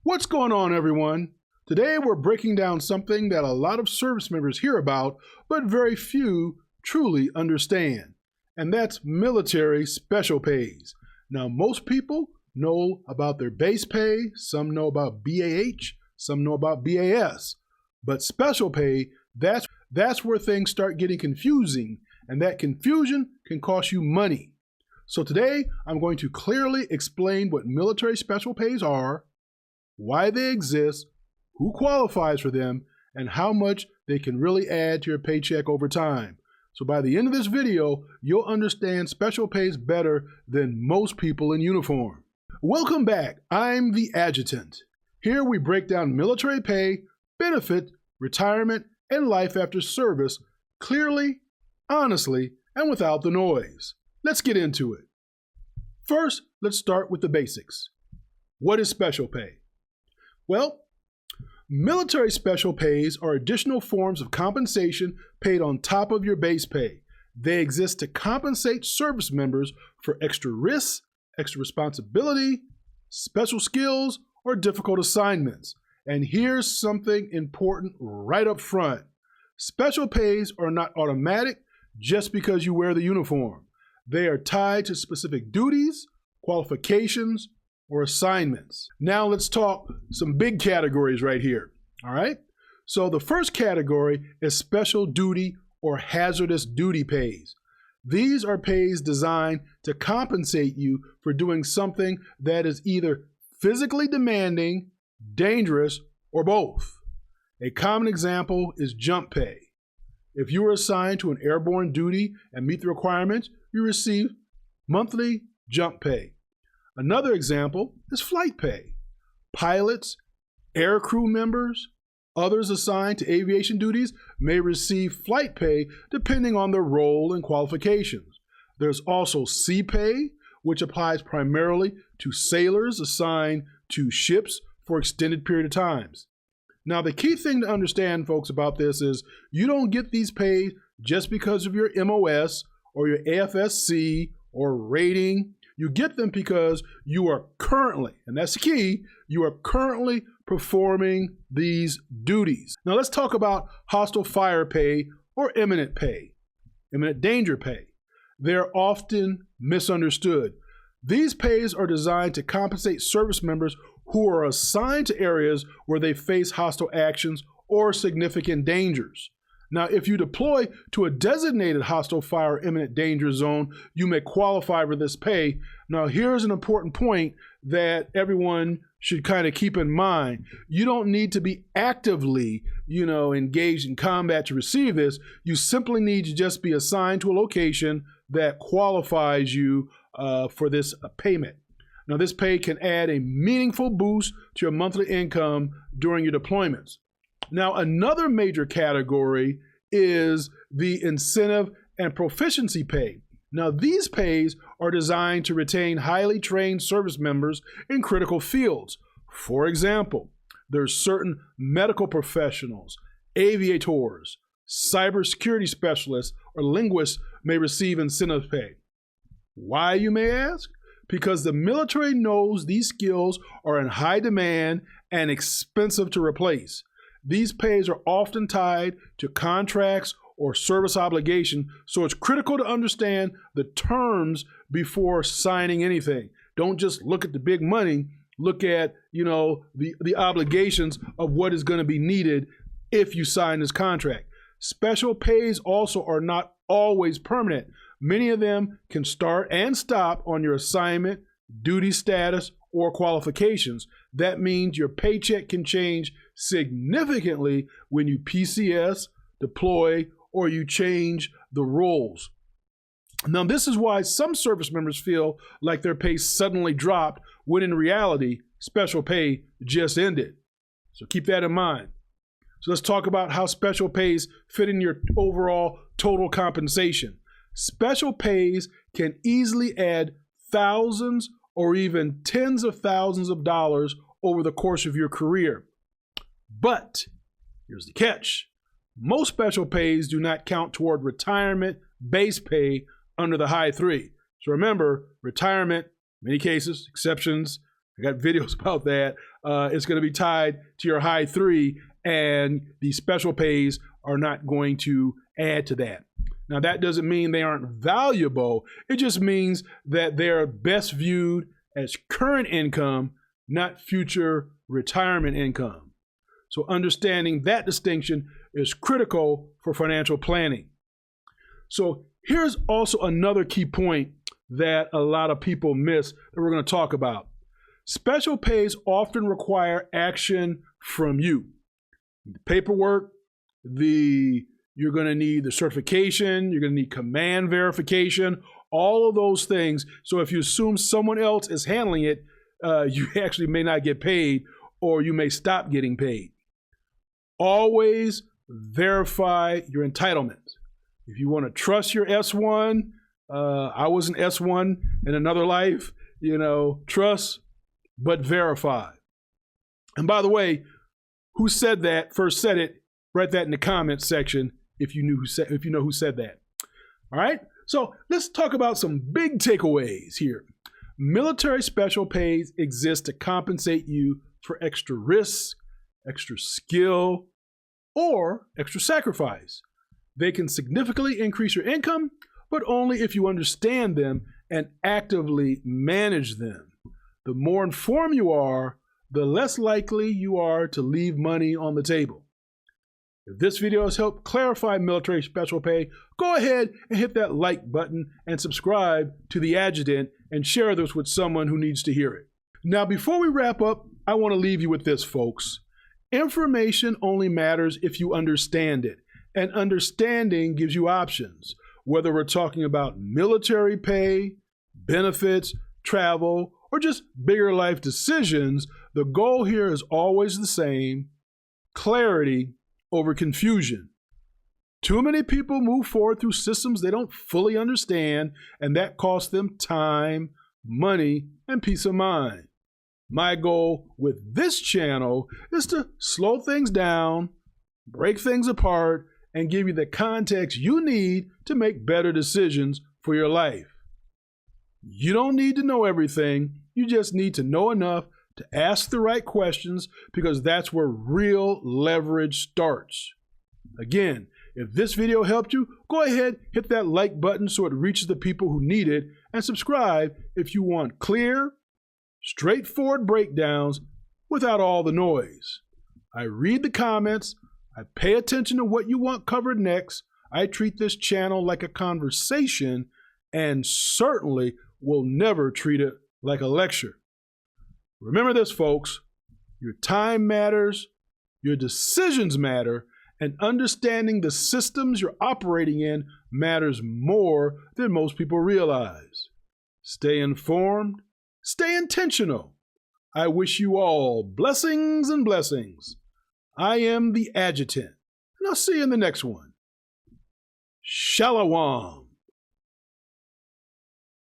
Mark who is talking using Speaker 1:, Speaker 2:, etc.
Speaker 1: What's going on, everyone? Today we're breaking down something that a lot of service members hear about, but very few truly understand, and that's military special pays. Now, most people know about their base pay, some know about BAH, some know about BAS, but special pay, that's where things start getting confusing, and that confusion can cost you money. So today, I'm going to clearly explain what military special pays are, why they exist, who qualifies for them, and how much they can really add to your paycheck over time. So by the end of this video, you'll understand special pays better than most people in uniform. Welcome back. I'm the Adjutant. Here we break down military pay, benefit, retirement, and life after service clearly, honestly, and without the noise. Let's get into it. First, let's start with the basics. What is special pay? Well, military special pays are additional forms of compensation paid on top of your base pay. They exist to compensate service members for extra risks, extra responsibility, special skills, or difficult assignments. And here's something important right up front. Special pays are not automatic just because you wear the uniform. They are tied to specific duties, qualifications, or assignments. Now let's talk some big categories right here, all right? So the first category is special duty or hazardous duty pays. These are pays designed to compensate you for doing something that is either physically demanding, dangerous, or both. A common example is jump pay. If you are assigned to an airborne duty and meet the requirements, you receive monthly jump pay. Another example is flight pay. Pilots, air crew members, others assigned to aviation duties may receive flight pay depending on their role and qualifications. There's also sea pay, which applies primarily to sailors assigned to ships for extended period of times. Now, the key thing to understand, folks, about this is you don't get these paid just because of your MOS or your AFSC or rating. You get them because you are currently, and that's the key, you are currently performing these duties. Now let's talk about hostile fire pay or imminent pay, imminent danger pay. They're often misunderstood. These pays are designed to compensate service members who are assigned to areas where they face hostile actions or significant dangers. Now, if you deploy to a designated hostile fire or imminent danger zone, you may qualify for this pay. Now, here's an important point that everyone should kind of keep in mind. You don't need to be actively, engaged in combat to receive this. You simply need to just be assigned to a location that qualifies you for this payment. Now, this pay can add a meaningful boost to your monthly income during your deployments. Now, another major category is the incentive and proficiency pay. Now, these pays are designed to retain highly trained service members in critical fields. For example, there's certain medical professionals, aviators, cybersecurity specialists, or linguists may receive incentive pay. Why, you may ask? Because the military knows these skills are in high demand and expensive to replace. These pays are often tied to contracts or service obligation, so it's critical to understand the terms before signing anything. Don't just look at the big money, look at, the obligations of what is going to be needed if you sign this contract. Special pays also are not always permanent. Many of them can start and stop on your assignment, duty status, or qualifications. That means your paycheck can change significantly when you PCS, deploy, or you change the roles. Now, this is why some service members feel like their pay suddenly dropped when in reality, special pay just ended. So keep that in mind. So let's talk about how special pays fit in your overall total compensation. Special pays can easily add thousands or even tens of thousands of dollars over the course of your career. But here's the catch. Most special pays do not count toward retirement base pay under the high three. So remember, retirement, many cases, exceptions, I got videos about that. It's going to be tied to your high 3, and the special pays are not going to add to that. Now, that doesn't mean they aren't valuable. It just means that they're best viewed as current income, not future retirement income. So understanding that distinction is critical for financial planning. So here's also another key point that a lot of people miss that we're going to talk about. Special pays often require action from you. The paperwork, you're going to need the certification, you're going to need command verification, all of those things. So if you assume someone else is handling it, you actually may not get paid, or you may stop getting paid. Always verify your entitlements. If you want to trust your S1, I was an S1 in another life, trust, but verify. And by the way, who said that, first said it, write that in the comments section if you know who said that. All right, so let's talk about some big takeaways here. Military special pays exist to compensate you for extra risk, extra skill, or extra sacrifice. They can significantly increase your income, but only if you understand them and actively manage them. The more informed you are, the less likely you are to leave money on the table. If this video has helped clarify military special pay, go ahead and hit that like button and subscribe to the Adjutant and share this with someone who needs to hear it. Now, before we wrap up, I want to leave you with this, folks. Information only matters if you understand it, and understanding gives you options. Whether we're talking about military pay, benefits, travel, or just bigger life decisions, the goal here is always the same: clarity over confusion. Too many people move forward through systems they don't fully understand, and that costs them time, money, and peace of mind. My goal with this channel is to slow things down, break things apart, and give you the context you need to make better decisions for your life. You don't need to know everything. You just need to know enough to ask the right questions, because that's where real leverage starts. Again, if this video helped you, go ahead, hit that like button so it reaches the people who need it, and subscribe if you want clear, straightforward breakdowns without all the noise. I read the comments, I pay attention to what you want covered next. I treat this channel like a conversation, and certainly will never treat it like a lecture. Remember this, folks: your time matters, your decisions matter, and understanding the systems you're operating in matters more than most people realize. Stay informed, stay intentional. I wish you all blessings and blessings. I am the Adjutant, and I'll see you in the next one. Shalom.